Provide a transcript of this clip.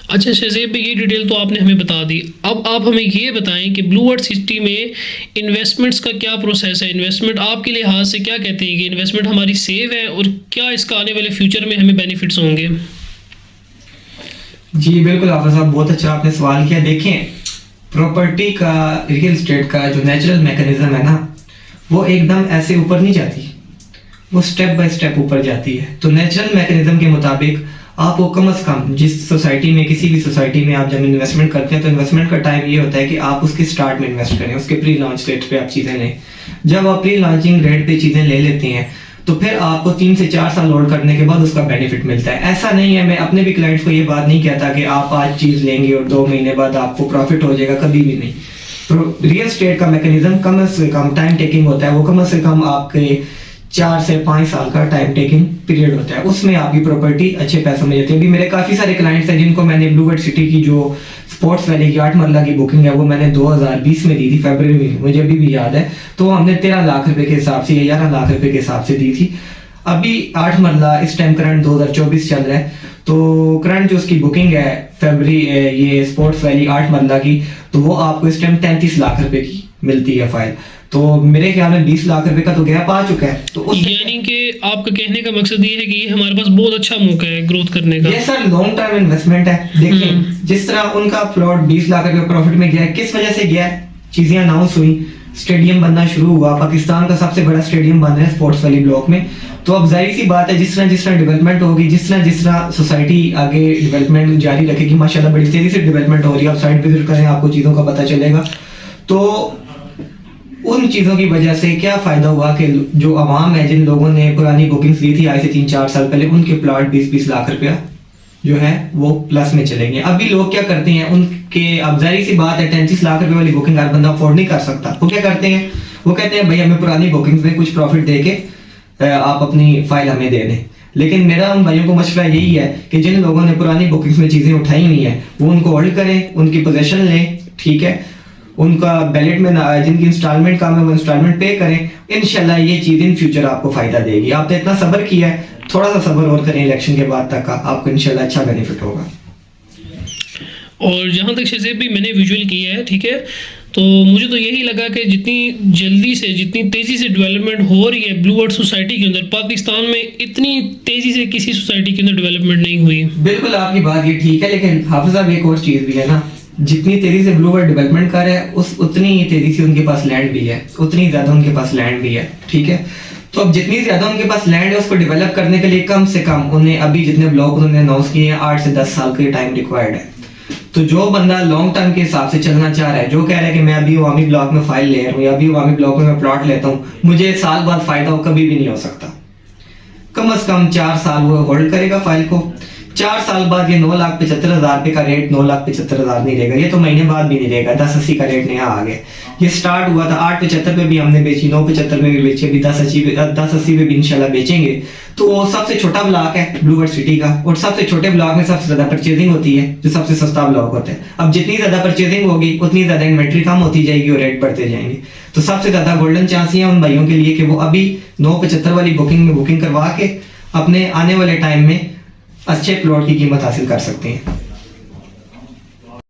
अच्छा शहज़ेब भाई, ये डिटेल तो आपने हमें बता दी। अब आप हमें ये बताएं कि ब्लू वर्ल्ड सिटी में इन्वेस्टमेंट्स का क्या प्रोसेस है। इन्वेस्टमेंट आपके लिहाज से क्या कहते हैं कि इन्वेस्टमेंट हमारी सेव है, और क्या इसका आने वाले फ्यूचर में हमें बेनिफिट्स होंगे? जी बिल्कुल हाफिज साहब, बहुत अच्छा आपने सवाल किया। देखें, प्रॉपर्टी का, रियल एस्टेट का जो नेचुरल मैकेनिज्म है ना, वो एकदम ऐसे ऊपर नहीं जाती, वो स्टेप बाय स्टेप ऊपर जाती है। तो नेचुरल मैकेनिज्म के मुताबिक आपको कम से कम जिस सोसाइटी में, किसी भी सोसाइटी में आप जब इन्वेस्टमेंट करते हैं, तो इन्वेस्टमेंट का टाइम ये होता है कि आप उसके स्टार्ट में इन्वेस्ट करें, उसके प्री लॉन्च रेट पे आप चीज़ें लें। जब आप प्री लॉन्चिंग रेट पे चीज़ें ले लेते हैं तो फिर आपको 3 से 4 साल होल्ड करने के बाद उसका बेनिफिट मिलता है। ऐसा नहीं है, मैं अपने भी क्लाइंट्स को ये बात नहीं कहता कि आप आज चीज़ लेंगे और 2 महीने बाद आपको प्रॉफिट हो जाएगा, कभी भी नहीं। तो रियल एस्टेट का मैकेनिज्म कम से कम टाइम टेकिंग होता है। वो कम से कम आपके 4 से 5 साल का टाइम टेकिंग पीरियड होता है, उसमें आपकी प्रॉपर्टी अच्छे पैसों में जाती है। अभी मेरे काफ़ी सारे क्लाइंट्स हैं जिनको मैंने ब्लू वर्ल्ड सिटी की जो स्पोर्ट्स वैली की 8 मरला की बुकिंग है, वो मैंने 2020 में दी थी, फरवरी में, मुझे अभी भी याद है। तो हमने 13 लाख रुपए के हिसाब से या 11 लाख रुपए के हिसाब से दी थी। अभी 8 मरला इस टाइम करंट 2024 चल रहा है, तो करंट जो उसकी बुकिंग है फरवरी, ये स्पोर्ट्स वैली 8 मरला की, तो वो आपको इस टाइम 33 लाख रुपए की मिलती है फाइल। तो मेरे ख्याल में 20 लाख रुपए का तो गैप आ चुका है। तो यानी कि आपका कहने का मकसद ये है कि ये हमारे पास बहुत अच्छा मौका है ग्रोथ करने का। ये सर लॉन्ग टर्म इन्वेस्टमेंट है। देखिए जिस तरह उनका प्लॉट 20 लाख रुपए प्रॉफिट में गया है, किस वजह से गया है? चीजें अनाउंस हुई, स्टेडियम बनना शुरू हुआ, पाकिस्तान का सबसे बड़ा स्टेडियम बन रहा है स्पोर्ट्स वैली ब्लॉक में। तो अब जाहिर सी बात है, जिस तरह डेवलपमेंट होगी, जिस तरह सोसाइटी आगे डेवलपमेंट जारी रखेगी, माशाल्लाह बड़ी तेजी से डेवलपमेंट हो रही है। आप साइट विजिट करें, आपको चीज़ों का पता चलेगा। तो उन चीज़ों की वजह से क्या फ़ायदा हुआ कि जो आवाम है, जिन लोगों ने पुरानी बुकिंग्स दी थी आज से 3-4 साल पहले, उनके प्लॉट 20-20 लाख रुपया जो है वो प्लस में चलेंगे। अभी लोग क्या करते हैं, उनके, अब जाहिर सी बात है 33 लाख रुपए वाली बुकिंग हर बंदा अफोर्ड नहीं कर सकता। वो क्या करते हैं, वो कहते हैं भाई हमें पुरानी बुकिंग्स में कुछ प्रॉफिट दे के आप अपनी फाइल हमें दे दें। लेकिन मेरा उन भाइयों को मशवरा यही है कि जिन लोगों ने पुरानी बुकिंग्स में चीज़ें उठाई हुई हैं, वो उनको होल्ड करें, उनकी पोजीशन लें, ठीक है, उनका बैलेट में ना, जिनकी इंस्टॉलमेंट काम है वो इंस्टॉलमेंट पे करें। इंशाल्लाह ये चीज़ इन फ्यूचर आपको फ़ायदा देगी। आपने इतना सब्र किया है, थोड़ा सा सब्र और करें, इलेक्शन के बाद तक का आपको इंशाल्लाह अच्छा बेनिफिट होगा। और जहाँ तक शहज़ेब भी मैंने विजुअल किया है, ठीक है, तो मुझे तो यही लगा कि जितनी जल्दी से, जितनी तेज़ी से डेवलपमेंट हो रही है ब्लू वर्ल्ड सोसाइटी के अंदर, पाकिस्तान में इतनी तेज़ी से किसी सोसाइटी के अंदर डेवलपमेंट नहीं हुई। बिल्कुल आपकी बात ये ठीक है, लेकिन हाफिज साहब एक और चीज़ भी है ना, जितनी तेज़ी से ब्लू वर्ल्ड डेवलपमेंट कर रहा है, उतनी ही तेज़ी से उनके पास लैंड भी है, उतनी ज़्यादा उनके पास लैंड भी है, ठीक है। तो अब जितनी ज़्यादा उनके पास लैंड है, उसको डेवलप करने के लिए कम से कम उन्हें, अभी जितने ब्लॉक उन्होंने अनाउंस किए हैं, 8 से 10 साल का टाइम रिक्वायर्ड है। तो जो बंदा लॉन्ग टर्म के हिसाब से चलना चाह रहा है, जो कह रहा है कि मैं अभी अवामी ब्लॉक में फाइल ले रहा हूँ या अभी अवामी ब्लॉक में मैं प्लॉट लेता हूँ, मुझे साल बाद फायदा हो, कभी भी नहीं हो सकता। कम से कम 4 साल वो होल्ड करेगा फाइल को। 4 साल बाद ये 9,75,000 रुपये का रेट 9,75,000 नहीं रहेगा, ये तो महीने बाद भी नहीं रहेगा। 1080 का रेट नया आ गया। ये स्टार्ट हुआ था 875 पे भी हमने बेची, 975 में भी बेची, अभी 1080 पे भी इंशाल्लाह बेचेंगे। तो सबसे छोटा ब्लॉक है ब्लू वर्ल्ड सिटी का, और सबसे छोटे ब्लॉक में सबसे ज्यादा परचेजिंग होती है, जो सबसे सस्ता ब्लॉक होता है। अब जितनी ज्यादा परचेजिंग होगी, उतनी ज्यादा इन्वेंट्री कम होती जाएगी और रेट बढ़ते जाएंगे। तो सबसे ज्यादा गोल्डन चांस है उन भाइयों के लिए कि वो अभी 975 वाली बुकिंग में बुकिंग करवा के अपने आने वाले टाइम में अच्छे प्लॉट की कीमत हासिल कर सकते हैं।